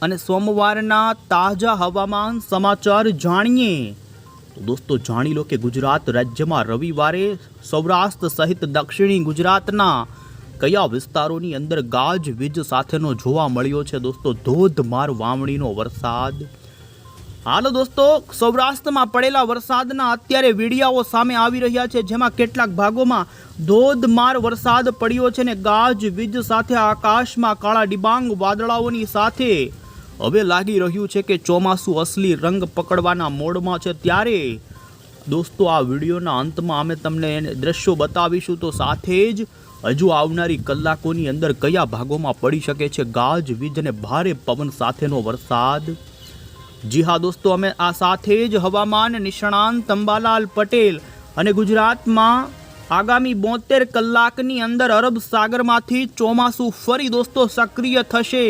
અને સોમવારના તાજા હવામાન સમાચાર જાણીએ તો દોસ્તો જાણી લો કે ગુજરાત રાજ્યમાં રવિવારે સૌરાષ્ટ્ર સહિત દક્ષિણી ગુજરાતના કયા વિસ્તારોની અંદર ગાજવીજ સાથેનો જોવા મળ્યો છે દોસ્તો ધોધમાર વાવણીનો વરસાદ। હાલો દોસ્તો સૌરાષ્ટ્રમાં પડેલા વરસાદના અત્યારે વિડીયાઓ સામે આવી રહ્યા છે, જેમાં કેટલાક ભાગોમાં ધોધમાર વરસાદ પડ્યો છે ને ગાજવીજ સાથે આકાશમાં કાળા ડિબાંગ વાદળાઓની સાથે હવે લાગી રહ્યું છે કે ચોમાસું અસલી રંગ પકડવાના મોડમાં છે। ત્યારે દોસ્તો આ વિડીયોના અંતમાં અમે તમને દ્રશ્યો બતાવીશું, તો સાથે જ હજુ આવનારી કલાકોની અંદર કયા ભાગોમાં પડી શકે છે ગાજવીજ અને ભારે પવન સાથેનો વરસાદ। જી હા દોસ્તો, અમે આ સાથે જ હવામાન નિષ્ણાંત અંબાલાલ પટેલ અને ગુજરાતમાં આગામી 72 કલાકની અંદર અરબ સાગરમાંથી ચોમાસું ફરી દોસ્તો સક્રિય થશે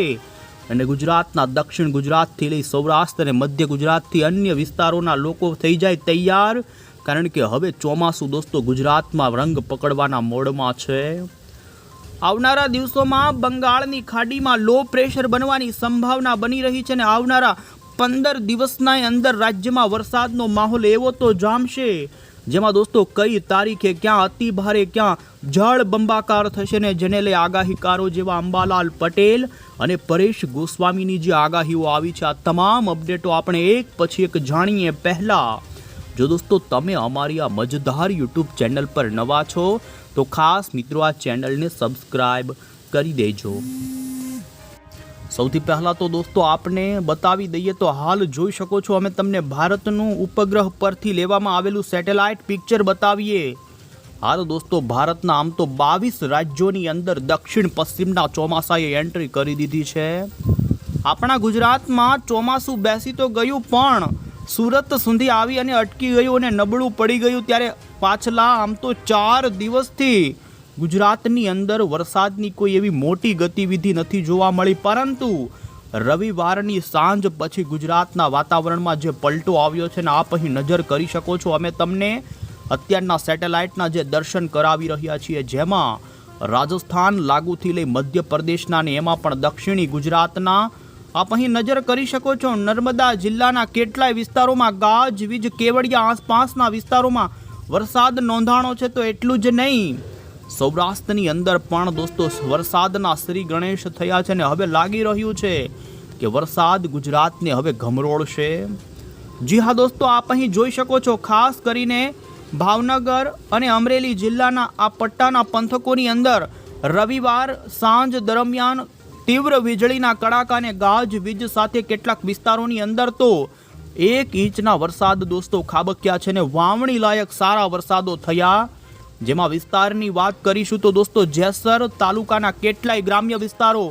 અને ગુજરાતના દક્ષિણ ગુજરાતથી લઈ સૌરાષ્ટ્ર અને મધ્ય ગુજરાતથી અન્ય વિસ્તારોના લોકો થઈ જાય તૈયાર, કારણ કે હવે ચોમાસું દોસ્તો ગુજરાતમાં રંગ પકડવાના મોડમાં છે। આવનારા દિવસોમાં બંગાળની ખાડીમાં લો પ્રેશર બનવાની સંભાવના બની રહી છે અને આવનારા 15 દિવસના અંદર રાજ્યમાં વરસાદનો માહોલ એવો તો જામશે, જેમાં દોસ્તો કઈ તારીખે ક્યાં અતિ ભારે ક્યાં જળ બંબાકાર થશે ને જેને લઈ આગાહીકારો જેવા અંબાલાલ પટેલ અને પરેશ ગોસ્વામીની જે આગાહીઓ આવી છે, આ તમામ અપડેટો આપણે એક પછી એક જાણીએ। પહેલા જો દોસ્તો તમે અમારી આ મજેદાર યુટ્યુબ ચેનલ પર નવા છો તો ખાસ મિત્રો આ ચેનલને સબસ્ક્રાઇબ કરી દેજો। સૌથી પહેલા તો દોસ્તો આપને બતાવી દઈએ તો હાલ જોઈ શકો છો અમે તમને ભારતનું ઉપગ્રહ પરથી લેવામાં આવેલું સેટેલાઇટ પિક્ચર બતાવીએ। હાલ દોસ્તો ભારતના આમ તો 22 રાજ્યોની અંદર દક્ષિણ પશ્ચિમના ચોમાસાએ એન્ટ્રી કરી દીધી છે। આપણા ગુજરાતમાં ચોમાસું બેસી તો ગયું પણ સુરત સુધી આવી અને અટકી ગયું અને નબળું પડી ગયું, ત્યારે પાછલા આમ તો 4 દિવસથી ગુજરાતની અંદર વરસાદની કોઈ એવી મોટી ગતિવિધિ નથી જોવા મળી, પરંતુ રવિવારની સાંજ પછી ગુજરાતના વાતાવરણમાં જે પલટો આવ્યો છે ને આપ અહીં નજર કરી શકો છો। અમે તમને અત્યારના સેટેલાઇટના જે દર્શન કરાવી રહ્યા છીએ, જેમાં રાજસ્થાન લાગુથી લઈ મધ્યપ્રદેશના ને એમાં પણ દક્ષિણી ગુજરાતના આપ અહીં નજર કરી શકો છો। નર્મદા જિલ્લાના કેટલાય વિસ્તારોમાં ગાજવીજ, કેવડિયા આસપાસના વિસ્તારોમાં વરસાદ નોંધાણો છે। તો એટલું જ નહીં, સૌરાષ્ટ્રની અંદર પણ દોસ્તો વરસાદના શ્રી ગણેશ થયા છે ને હવે લાગી રહ્યું છે કે વરસાદ ગુજરાતને હવે ગમરોળશે। જી હા દોસ્તો, આપ અહીં જોઈ શકો છો ખાસ કરીને ભાવનગર અને અમરેલી જિલ્લાના આ પટ્ટાના પંથકોની અંદર રવિવાર સાંજ દરમિયાન તીવ્ર વીજળીના કડાકા અને ગાજવીજ સાથે કેટલાક વિસ્તારોની અંદર તો 1 ઇંચના વરસાદ દોસ્તો ખાબક્યા છે ને વાવણી લાયક સારા વરસાદો થયા। જેમાં વિસ્તારની વાત કરીશું તો દોસ્તો જેસર તાલુકાના કેટલાય ગ્રામ્ય વિસ્તારો,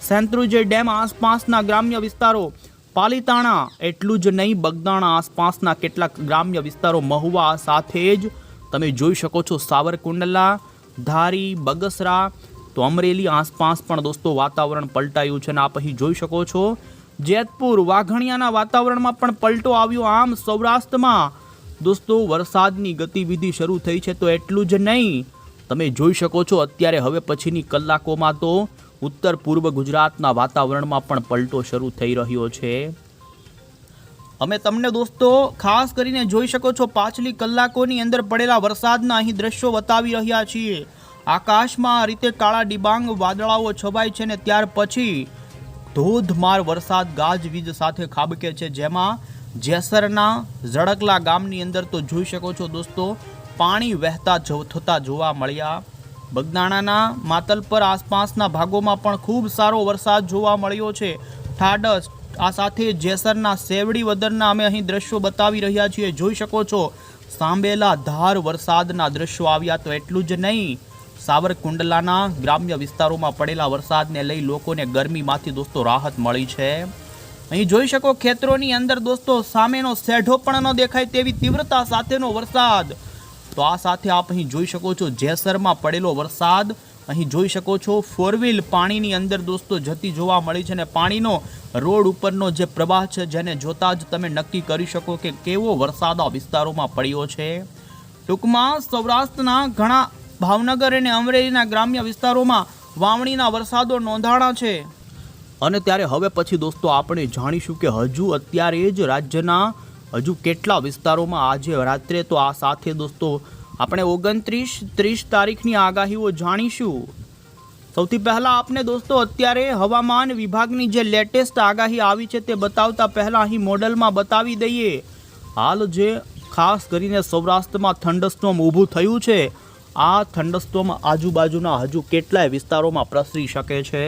સેંત્રુજે ડેમ આસપાસના ગ્રામ્ય વિસ્તારો, પાલીતાણા, એટલું જ નહીં બગદાણા આસપાસના કેટલાક ગ્રામ્ય વિસ્તારો, મહુવા, સાથે જ તમે જોઈ શકો છો સાવરકુંડલા, ધારી, બગસરા, તો અમરેલી આસપાસ પણ દોસ્તો વાતાવરણ પલટાયું છે અને આપ અહીં જોઈ શકો છો જેતપુર, વાઘણિયાના વાતાવરણમાં પણ પલટો આવ્યો। આમ સૌરાષ્ટ્રમાં દોસ્તો વરસાદની ગતિવિધિ શરૂ થઈ છે। તો એટલું જ નહીં, તમે જોઈ શકો છો અત્યારે હવે પછીની કલાકોમાં તો ઉત્તર પૂર્વ ગુજરાતના વાતાવરણમાં પણ પલટો શરૂ થઈ રહ્યો છે। અમે તમને દોસ્તો ખાસ કરીને જોઈ શકો છો પાછલી કલાકોની અંદર પડેલા વરસાદના અહીં દ્રશ્યો બતાવી રહ્યા છીએ। આકાશમાં આ રીતે કાળા ડિબાંગ વાદળાઓ છવાય છે ને ત્યાર પછી ધોધમાર વરસાદ ગાજવીજ સાથે ખાબકે છે, જેમાં જેસરના ઝડકલા ગામની અંદર તો જોઈ શકો છો દોસ્તો પાણી વહેતા થતા જોવા મળ્યા। બગદાણાના માતલપર આસપાસના ભાગોમાં પણ ખૂબ સારો વરસાદ જોવા મળ્યો છે। ઠાડસ આ સાથે જેસરના સેવડી વદરના અમે અહીં દ્રશ્યો બતાવી રહ્યા છીએ, જોઈ શકો છો સાંબેલા ધાર વરસાદના દ્રશ્યો આવ્યા। તો એટલું જ નહીં, સાવરકુંડલાના ગ્રામ્ય વિસ્તારોમાં પડેલા વરસાદને લઈ લોકોને ગરમીમાંથી દોસ્તો રાહત મળી છે। અહીં જોઈ શકો ખેતરોની અંદર દોસ્તો સામેનો સેઢો પણ ન દેખાય તેવી તીવ્રતા સાથેનો વરસાદ। તો આ સાથે આપ અહીં જોઈ શકો છો જેસરમાં પડેલો વરસાદ, અહીં જોઈ શકો છો 4 વ્હીલ પાણીની અંદર દોસ્તો જતી જોવા મળી છે અને પાણીનો રોડ ઉપરનો જે પ્રવાહ છે જેને જોતા જ તમે નક્કી કરી શકો કે કેવો વરસાદ આ વિસ્તારોમાં પડ્યો છે। ટૂંકમાં સૌરાષ્ટ્રના ઘણા ભાવનગર અને અમરેલીના ગ્રામ્ય વિસ્તારોમાં વાવણીના વરસાદો નોંધાણા છે અને ત્યારે હવે પછી દોસ્તો આપણે જાણીશું કે હજુ અત્યારે જ રાજ્યના હજુ કેટલા વિસ્તારોમાં આજે રાત્રે, તો આ સાથે દોસ્તો આપણે 29-30 તારીખની આગાહીઓ જાણીશું। સૌથી પહેલાં આપને દોસ્તો અત્યારે હવામાન વિભાગની જે લેટેસ્ટ આગાહી આવી છે તે બતાવતા પહેલાં અહીં મોડલમાં બતાવી દઈએ હાલ જે ખાસ કરીને સૌરાષ્ટ્રમાં થંડરસ્ટોર્મ ઊભું થયું છે, આ થંડરસ્ટોર્મ આજુબાજુના હજુ કેટલાય વિસ્તારોમાં પ્રસરી શકે છે।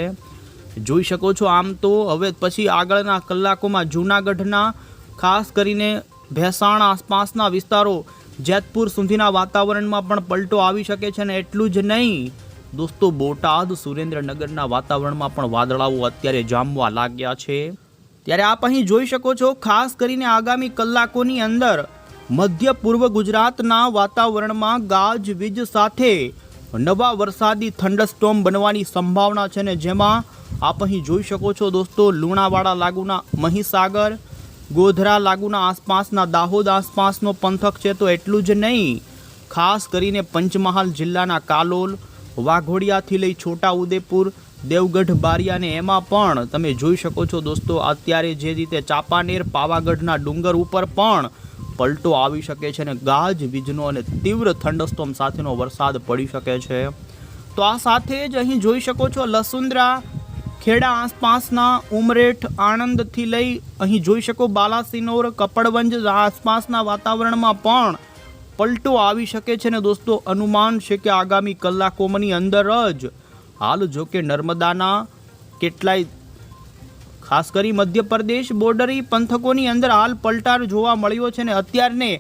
જોઈ શકો છો આમ તો હવે પછી આગળના કલાકોમાં જૂનાગઢના ખાસ કરીને ભેસાણ આસપાસના વિસ્તારો, જેતપુર સુધીના વાતાવરણમાં પણ પલટો આવી શકે છે। અને એટલું જ નહીં દોસ્તો, બોટાદ સુરેન્દ્રનગરના વાતાવરણમાં પણ વાદળાઓ અત્યારે જામવા લાગ્યા છે। ત્યારે આપ અહીં જોઈ શકો છો ખાસ કરીને આગામી કલાકોની અંદર મધ્ય પૂર્વ ગુજરાતના વાતાવરણમાં ગાજવીજ સાથે નવા વરસાદી થંડરસ્ટોર્મ બનવાની સંભાવના છે, ને જેમાં આપ અહીં જોઈ શકો છો દોસ્તો લુણાવાડા લાગુના મહીસાગર, ગોધરા લાગુના આસપાસના દાહોદ આસપાસનો પંથક છે, તો એટલું જ નહીં ખાસ કરીને પંચમહાલ જિલ્લાના કાલોલ, વાઘોડિયાથી લઈ છોટા ઉદેપુર, દેવગઢ, બારિયા ને એમાં પણ તમે જોઈ શકો છો દોસ્તો અત્યારે જે રીતે ચાંપાનેર, પાવાગઢના ડુંગર ઉપર પણ પલટો આવી શકે છે અને ગાજવીજનો અને તીવ્ર થંડરસ્ટોર્મ સાથેનો વરસાદ પડી શકે છે। તો આ સાથે જ અહીં જોઈ શકો છો લસુંદરા, ખેડા આસપાસના ઉમરેઠ, આણંદથી લઈ અહીં જોઈ શકો બાલાસિનોર, કપડવંજ આસપાસના વાતાવરણમાં પણ પલટો આવી શકે છે ને દોસ્તો અનુમાન છે કે આગામી કલાકોની અંદર જ હાલ જો કે નર્મદાના કેટલાય ખાસ કરી મધ્યપ્રદેશ બોર્ડરી પંથકોની અંદર હાલ પલટાર જોવા મળ્યો છે ને અત્યારને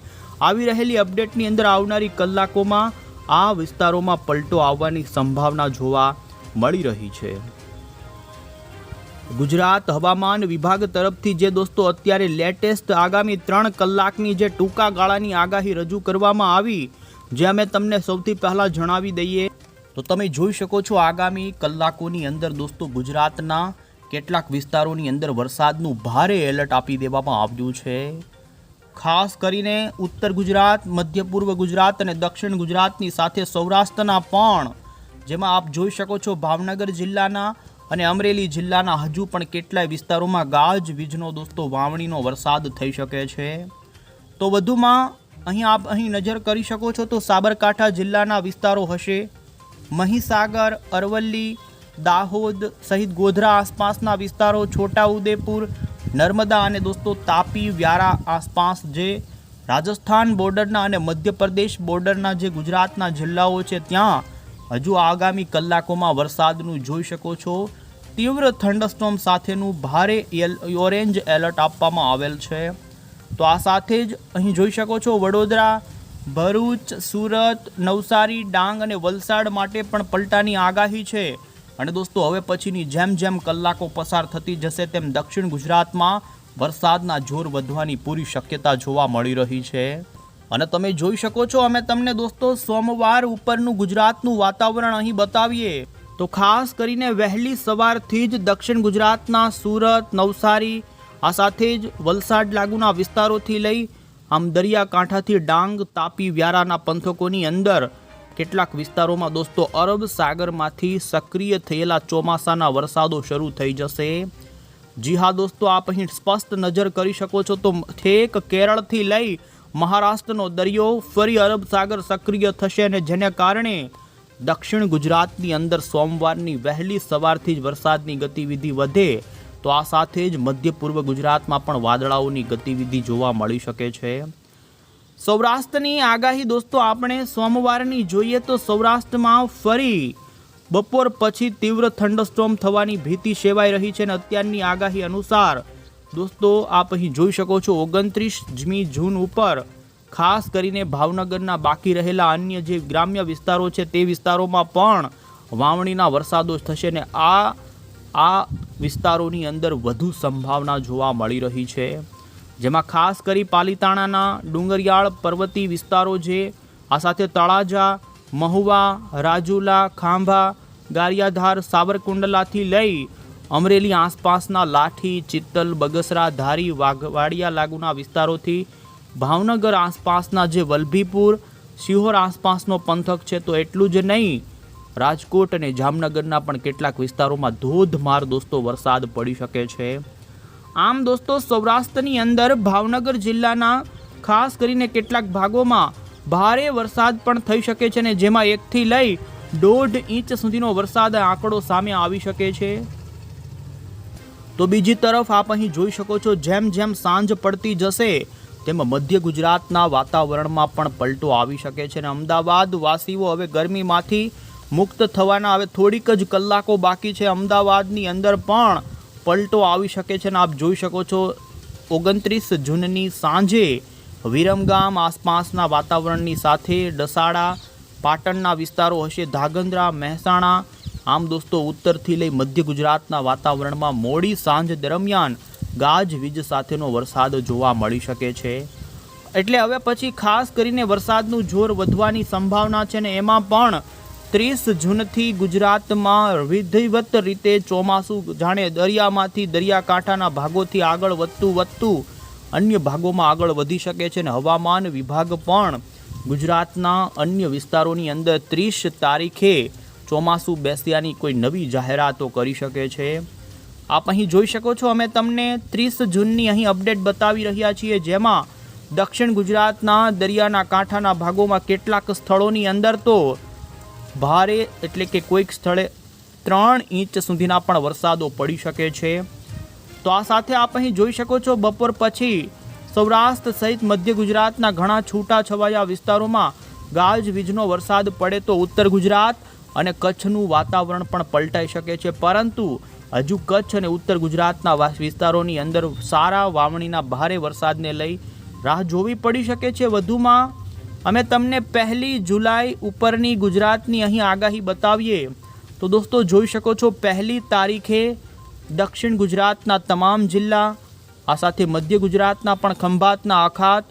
આવી રહેલી અપડેટની અંદર આવનારી કલાકોમાં આ વિસ્તારોમાં પલટો આવવાની સંભાવના જોવા મળી રહી છે। ગુજરાત હવામાન વિભાગ તરફથી જે દોસ્તો અત્યારે લેટેસ્ટ આગામી 3 કલાકની જે ટૂંકા ગાળાની આગાહી રજૂ કરવામાં આવી, જે અમે તમને સૌથી પહેલાં જણાવી દઈએ તો તમે જોઈ શકો છો આગામી કલાકોની અંદર દોસ્તો ગુજરાતના કેટલાક વિસ્તારોની અંદર વરસાદનું ભારે એલર્ટ આપી દેવામાં આવ્યું છે। ખાસ કરીને ઉત્તર ગુજરાત, મધ્ય પૂર્વ ગુજરાત અને દક્ષિણ ગુજરાતની સાથે સૌરાષ્ટ્રના પણ, જેમાં આપ જોઈ શકો છો ભાવનગર જિલ્લાના અને અમરેલી જિલ્લાના હજુ પણ કેટલાય વિસ્તારોમાં ગાજવીજનો દોસ્તો વાવણીનો વરસાદ થઈ શકે છે। તો વધુમાં આપ નજર કરી શકો છો તો સાબરકાંઠા જિલ્લાના વિસ્તારો હશે, મહીસાગર, અરવલ્લી, દાહોદ સહિત ગોધરા આસપાસના વિસ્તારો, છોટા ઉદેપુર, નર્મદા અને દોસ્તો તાપી, વ્યારા આસપાસ જે રાજસ્થાન બોર્ડરના અને મધ્યપ્રદેશ બોર્ડરના જે ગુજરાતના જિલ્લાઓ છે ત્યાં હજુ આગામી કલાકોમાં વરસાદનું જોઈ શકો છો તીવ્ર થંડરસ્ટોર્મ સાથેનું ભારે ઓરેન્જ એલર્ટ આપવામાં આવેલ છે। તો આ સાથે જ અહીં જોઈ શકો છો વડોદરા, ભરૂચ, સુરત, નવસારી, ડાંગ અને વલસાડ માટે પણ પલટાની આગાહી છે। અને દોસ્તો હવે પછીની જેમ જેમ કલાકો પસાર થતી જશે તેમ દક્ષિણ ગુજરાતમાં વરસાદના જોર વધવાની પૂરી શક્યતા જોવા મળી રહી છે। અને તમે જોઈ શકો છો અમે તમને દોસ્તો સોમવાર ઉપરનું ગુજરાતનું વાતાવરણ અહીં બતાવીએ તો ખાસ કરીને વહેલી સવારથી જ દક્ષિણ ગુજરાતના સુરત, નવસારી, આ સાથે જ વલસાડ લાગુના વિસ્તારોથી લઈ આમ દરિયાકાંઠાથી ડાંગ, તાપી, વ્યારાના પંથકોની અંદર કેટલાક વિસ્તારોમાં દોસ્તો અરબ સાગરમાંથી સક્રિય થયેલા ચોમાસાના વરસાદો શરૂ થઈ જશે। જી હા દોસ્તો, આપ અહીં સ્પષ્ટ નજર કરી શકો છો તો ઠેક કેરળથી લઈ મહારાષ્ટ્રનો દરિયો ફરી અરબ સાગર સક્રિય થશે અને જેને કારણે દક્ષિણ ગુજરાતની અંદર સોમવારની વહેલી સવારથી જ વરસાદની ગતિવિધિ વધે। તો આ સાથે જ મધ્ય પૂર્વ ગુજરાતમાં પણ વાદળાઓની ગતિવિધિ જોવા મળી શકે છે। સૌરાષ્ટ્રની આગાહી દોસ્તો આપણે સોમવારની જોઈએ તો સૌરાષ્ટ્રમાં ફરી બપોર પછી તીવ્ર થંડરસ્ટોર્મ થવાની ભીતિ સેવાઈ રહી છે અને અત્યારની આગાહી અનુસાર દોસ્તો આપ અહીં જોઈ શકો છો 29મી જૂન ઉપર ખાસ કરીને ભાવનગરના બાકી રહેલા અન્ય જે ગ્રામ્ય વિસ્તારો છે તે વિસ્તારોમાં પણ વાવણીના વરસાદો થશે ને આ વિસ્તારોની અંદર વધુ સંભાવના જોવા મળી રહી છે। જેમાં ખાસ કરી પાલીતાણાના ડુંગરિયાળ પર્વતીય વિસ્તારો છે, આ સાથે તળાજા, મહુવા, રાજુલા, ખાંભા, ગારિયાધાર, સાવરકુંડલાથી લઈ અમરેલી આસપાસના લાઠી, ચિત્તલ, બગસરા, ધારી, વાઘવાડિયા લાગુના વિસ્તારોથી ભાવનગર આસપાસના જે વલભીપુર, શિહોર આસપાસનો પંથક છે, તો એટલું જ નહીં રાજકોટ અને જામનગરના પણ કેટલાક વિસ્તારોમાં ધોધમાર દોસ્તો વરસાદ પડી શકે છે. આમ દોસ્તો સૌરાષ્ટ્રની અંદર ભાવનગર જિલ્લાના ખાસ કરીને કેટલાક ભાગોમાં ભારે વરસાદ પણ થઈ શકે છે, અને જેમાં 1 થી લઈ 1.5 ઇંચ સુધીનો વરસાદ આંકડો સામે આવી શકે છે. તો બીજી તરફ આપ અહીં જોઈ શકો છો, જેમ જેમ સાંજ પડતી જશે તેમાં મધ્ય ગુજરાતના વાતાવરણમાં પણ પલટો આવી શકે છે, અને અમદાવાદ વાસીઓ હવે ગરમીમાંથી મુક્ત થવાના હવે થોડીક જ કલાકો બાકી છે. અમદાવાદની અંદર પણ પલટો આવી શકે છે, અને આપ જોઈ શકો છો 29 જૂનની સાંજે વિરમગામ આસપાસના વાતાવરણની સાથે દસાડા, પાટણના વિસ્તારો હશે, ધાંગધ્રા, મહેસાણા. આમ દોસ્તો ઉત્તરથી લઈ મધ્ય ગુજરાતના વાતાવરણમાં મોડી સાંજ દરમિયાન ગાજવીજ સાથેનો વરસાદ જોવા મળી શકે છે. એટલે હવે પછી ખાસ કરીને વરસાદનું જોર વધવાની સંભાવના છે, અને એમાં પણ 30 જૂનથી ગુજરાતમાં વિધિવત રીતે ચોમાસું જાણે દરિયામાંથી દરિયાકાંઠાના ભાગોથી આગળ વધતું અન્ય ભાગોમાં આગળ વધી શકે છે. અને હવામાન વિભાગ પણ ગુજરાતના અન્ય વિસ્તારોની અંદર 30 તારીખે ચોમાસું બેસ્યાની કોઈ નવી જાહેરાતો કરી શકે છે. આપ અહીં જોઈ શકો છો, અમે તમને 30 જૂનની અહીં અપડેટ બતાવી રહ્યા છીએ, જેમાં દક્ષિણ ગુજરાતના દરિયાના કાંઠાના ભાગોમાં કેટલાક સ્થળોની અંદર તો ભારે એટલે કે કોઈક સ્થળે 3 ઇંચ સુધીના પણ વરસાદો પડી શકે છે. તો આ સાથે આપ અહીં જોઈ શકો છો, બપોર પછી સૌરાષ્ટ્ર સહિત મધ્ય ગુજરાતના ઘણા છૂટાછવાયા વિસ્તારોમાં ગાજવીજનો વરસાદ પડે તો ઉત્તર ગુજરાત અને કચ્છનું વાતાવરણ પણ પલટાઈ શકે છે. પરંતુ હજુ કચ્છ અને ઉત્તર ગુજરાતના વિસ્તારોની અંદર સારા વાવણીના ભારે વરસાદને લઈ રાહ જોવી પડી શકે છે. વધુમાં અમે તમને 1 જુલાઈ ઉપરની ગુજરાતની અહીં આગાહી બતાવીએ તો દોસ્તો જોઈ શકો છો, 1 તારીખે દક્ષિણ ગુજરાતના તમામ જિલ્લા, આ સાથે મધ્ય ગુજરાતના પણ ખંભાતના અખાત,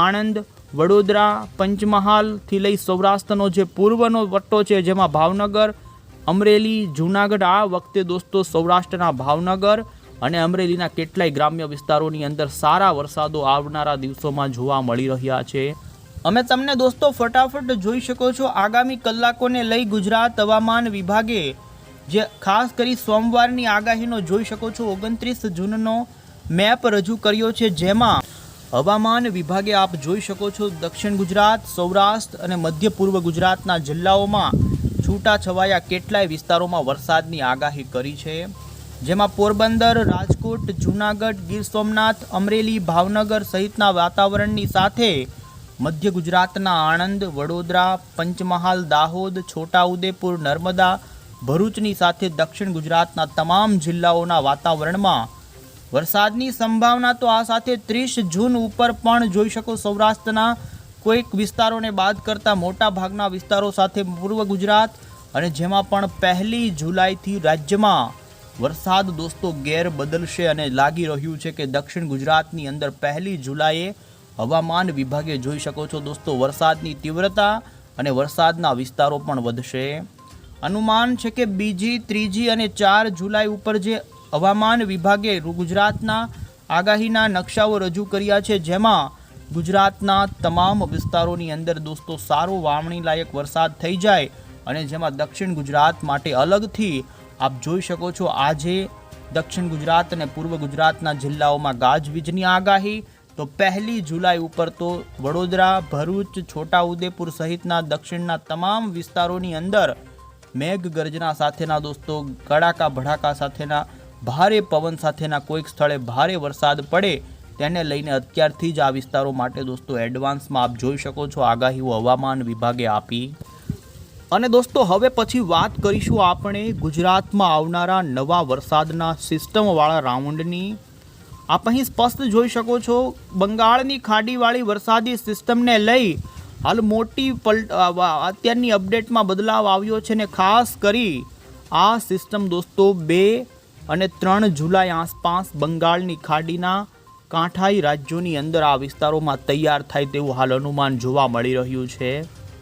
આણંદ, વડોદરા, પંચમહાલથી લઈ સૌરાષ્ટ્રનો જે પૂર્વનો પટ્ટો છે, જેમાં ભાવનગર, અમરેલી, જૂનાગઢ. આ વખતે દોસ્તો સૌરાષ્ટ્રના ભાવનગર અને અમરેલીના કેટલાય ગ્રામ્ય વિસ્તારોની અંદર સારા વરસાદો આવનારા દિવસોમાં જોવા મળી રહ્યા છે. અમે તમને દોસ્તો ફટાફટ જોઈ શકો છો, આગામી કલાકોને લઈ ગુજરાત હવામાન વિભાગે જે ખાસ કરી સોમવારની આગાહીનો જોઈ શકો છો 29 જૂનનો મેપ રજૂ કર્યો છે, જેમાં હવામાન વિભાગે આપ જોઈ શકો છો દક્ષિણ ગુજરાત, સૌરાષ્ટ્ર અને મધ્ય પૂર્વ ગુજરાતના જિલ્લાઓમાં છૂટાછવાયા કેટલાય વિસ્તારોમાં વરસાદની આગાહી કરી છે, જેમાં પોરબંદર, રાજકોટ, જૂનાગઢ, ગીર સોમનાથ, અમરેલી, ભાવનગર સહિતના વાતાવરણની સાથે મધ્ય ગુજરાતના આણંદ, વડોદરા, પંચમહાલ, દાહોદ, છોટાઉદેપુર, નર્મદા, ભરૂચની સાથે દક્ષિણ ગુજરાતના તમામ જિલ્લાઓના વાતાવરણમાં વરસાદની સંભાવના. તો આ સાથે 30 જૂન ઉપર પણ જોઈ શકો, સૌરાષ્ટ્રના કોઈક વિસ્તારોને બાદ કરતા મોટા ભાગના વિસ્તારો સાથે પૂર્વ ગુજરાત, અને જેમાં પણ 1 જુલાઈથી રાજ્યમાં વરસાદ દોસ્તો ગેર બદલશે, અને લાગી રહ્યું છે કે દક્ષિણ ગુજરાતની અંદર 1 જુલાઈએ હવામાન વિભાગે જોઈ શકો છો દોસ્તો વરસાદની તીવ્રતા અને વરસાદના વિસ્તારો પણ વધશે. અનુમાન છે કે 2, 3 અને 4 જુલાઈ ઉપર જે હવામાન વિભાગે ગુજરાતના આગાહીના નકશાઓ રજૂ કર્યા છે, જેમાં ગુજરાતના તમામ વિસ્તારોની અંદર દોસ્તો સારો વાવણી લાયક વરસાદ થઈ જાય, અને જેમાં દક્ષિણ ગુજરાત માટે અલગથી આપ જોઈ શકો છો આજે દક્ષિણ ગુજરાત અને પૂર્વ ગુજરાતના જિલ્લાઓમાં ગાજવીજની આગાહી. તો 1 જુલાઈ ઉપર તો વડોદરા, ભરૂચ, છોટાઉદેપુર સહિતના દક્ષિણના તમામ વિસ્તારોની અંદર મેઘગર્જના સાથેના દોસ્તો કડાકા ભડાકા સાથેના ભારે પવન સાથેના કોઈક સ્થળે ભારે વરસાદ પડે, તેને લઈને અત્યારથી જ આ વિસ્તારો માટે દોસ્તો એડવાન્સમાં આપ જોઈ શકો છો આગાહીઓ હવામાન વિભાગે આપી. અને દોસ્તો હવે પછી વાત કરીશું આપણે ગુજરાતમાં આવનારા નવા વરસાદના સિસ્ટમવાળા રાઉન્ડની. આપ અહીં સ્પષ્ટ જોઈ શકો છો, બંગાળની ખાડીવાળી વરસાદી સિસ્ટમને લઈ હાલ મોટી અત્યારની અપડેટમાં બદલાવ આવ્યો છે, ને ખાસ કરી આ સિસ્ટમ દોસ્તો 2 અને 3 જુલાઈ આસપાસ બંગાળની ખાડીના કાંઠાઈ રાજ્યોની અંદર આ વિસ્તારોમાં તૈયાર થાય તેવું હાલ અનુમાન જોવા મળી રહ્યું છે.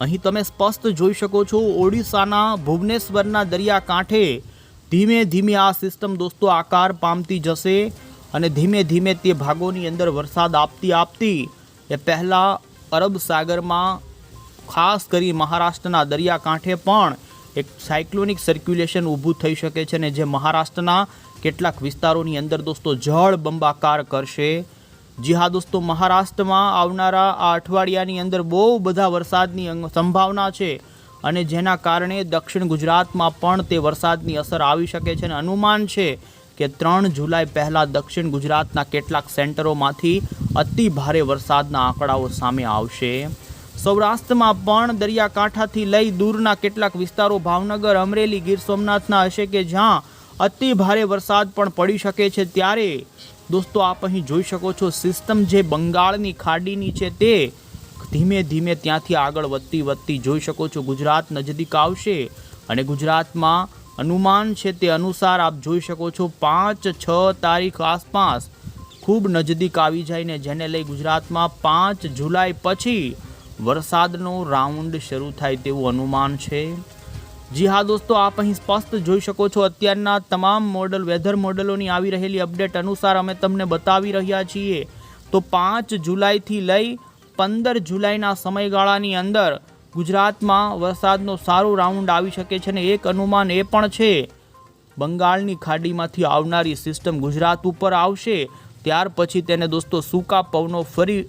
અહીં તમે સ્પષ્ટ જોઈ શકો છો, ઓડિશાના ભુવનેશ્વરના દરિયા કાંઠે ધીમે ધીમે આ સિસ્ટમ દોસ્તો આકાર પામતી જશે, અને ધીમે ધીમે તે ભાગોની અંદર વરસાદ આપતી એ પહેલાં અરબ સાગરમાં ખાસ કરી મહારાષ્ટ્રના દરિયાકાંઠે પણ એક સાયક્લોનિક સર્ક્યુલેશન ઊભું થઈ શકે છે ને જે મહારાષ્ટ્રના કેટલાક વિસ્તારોની અંદર દોસ્તો જળ બંબાકાર કરશે. જી હા દોસ્તો, મહારાષ્ટ્રમાં આવનારા આ અઠવાડિયાની અંદર બહુ બધા વરસાદની સંભાવના છે અને જેના કારણે દક્ષિણ ગુજરાતમાં પણ તે વરસાદની અસર આવી શકે છે અને અનુમાન છે કે 3 જુલાઈ પહેલાં દક્ષિણ ગુજરાતના કેટલાક સેન્ટરોમાંથી અતિ ભારે વરસાદના આંકડાઓ સામે આવશે. સૌરાષ્ટ્રમાં પણ દરિયાકાંઠાથી લઈ દૂરના કેટલાક વિસ્તારો ભાવનગર, અમરેલી, ગીર સોમનાથના હશે કે જ્યાં અતિ ભારે વરસાદ પણ પડી શકે છે. ત્યારે દોસ્તો આપ અહીં જોઈ શકો છો સિસ્ટમ જે બંગાળની ખાડીની છે તે ધીમે ધીમે ત્યાંથી આગળ વધતી જોઈ શકો છો ગુજરાત નજીક આવશે અને ગુજરાતમાં અનુમાન છે તે અનુસાર આપ જોઈ શકો છો 5-6 તારીખ આસપાસ ખૂબ નજીક આવી જાય ને જેને લઈ ગુજરાતમાં 5 જુલાઈ પછી વરસાદનો રાઉન્ડ શરૂ થાય તેવું અનુમાન છે. જી હા દોસ્તો, આપ અહીં સ્પષ્ટ જોઈ શકો છો અત્યારના તમામ વેધર મોડલોની આવી રહેલી અપડેટ અનુસાર અમે તમને બતાવી રહ્યા છીએ. તો 5 જુલાઈથી લઈ 15 જુલાઈના સમયગાળાની અંદર ગુજરાતમાં વરસાદનો સારો રાઉન્ડ આવી શકે છે અને એક અનુમાન એ પણ છે બંગાળની ખાડીમાંથી આવનારી સિસ્ટમ ગુજરાત ઉપર આવશે ત્યાર પછી તેને દોસ્તો સૂકા પવનો ફરી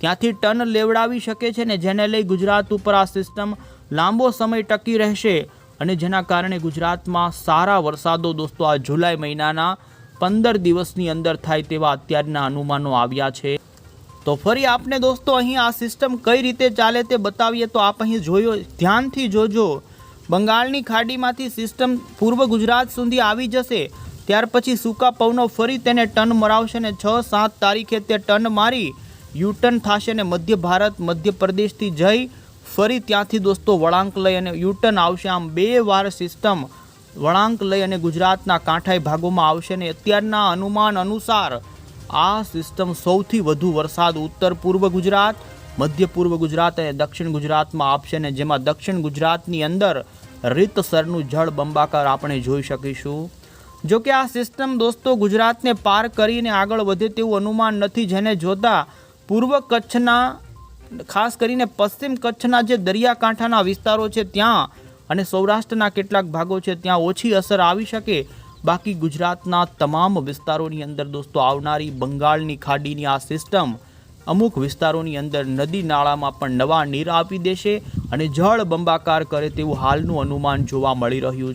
ત્યાંથી ટર્ન લેવડાવી શકે છે ને જેને લઈ ગુજરાત ઉપર આ સિસ્ટમ લાંબો સમય ટકી રહેશે અને જેના કારણે ગુજરાતમાં સારા વરસાદો દોસ્તો આ જુલાઈ મહિનાના 15 દિવસની અંદર થાય તેવા અત્યારના અનુમાનો આવ્યા છે. તો ફરી આપને દોસ્તો અહીં આ સિસ્ટમ કઈ રીતે ચાલે તે બતાવીએ. તો આપ અહીં જોયો, ધ્યાનથી જોજો. બંગાળની ખાડીમાંથી સિસ્ટમ પૂર્વ ગુજરાત સુધી આવી જશે ત્યાર પછી સૂકા પવનો ફરી તેને ટર્ન મરાવશે ને 6-7 તારીખે તે ટર્ન મારી યુટર્ન થશે ને મધ્યપ્રદેશથી જઈ ફરી ત્યાંથી દોસ્તો વળાંક લઈ અને યુટર્ન આવશે. આમ 2 વાર સિસ્ટમ વળાંક લઈ અને ગુજરાતના કાંઠાઈ ભાગોમાં આવશે ને અત્યારના અનુમાન અનુસાર આ સિસ્ટમ સૌથી વધુ વરસાદ ઉત્તર પૂર્વ ગુજરાત, મધ્ય પૂર્વ ગુજરાત અને દક્ષિણ ગુજરાતમાં આપશે ને જેમાં દક્ષિણ ગુજરાતની અંદર રીતસરનું જળ બંબાકાર આપણે જોઈ શકીશું. જો કે આ સિસ્ટમ દોસ્તો ગુજરાતને પાર કરીને આગળ વધે તેવું અનુમાન નથી, જેને જોતા પૂર્વ કચ્છના ખાસ કરીને પશ્ચિમ કચ્છના જે દરિયાકાંઠાના વિસ્તારો છે ત્યાં અને સૌરાષ્ટ્રના કેટલાક ભાગો છે ત્યાં ઓછી અસર આવી શકે. બાકી ગુજરાતના તમામ વિસ્તારોની અંદર દોસ્તો આવનારી બંગાળની ખાડીની આ સિસ્ટમ અમુક વિસ્તારોની અંદર નદી નાળામાં પણ નવા નીર આપી દેશે અને જળ બંબાકાર કરે તેવું હાલનું અનુમાન જોવા મળી રહ્યું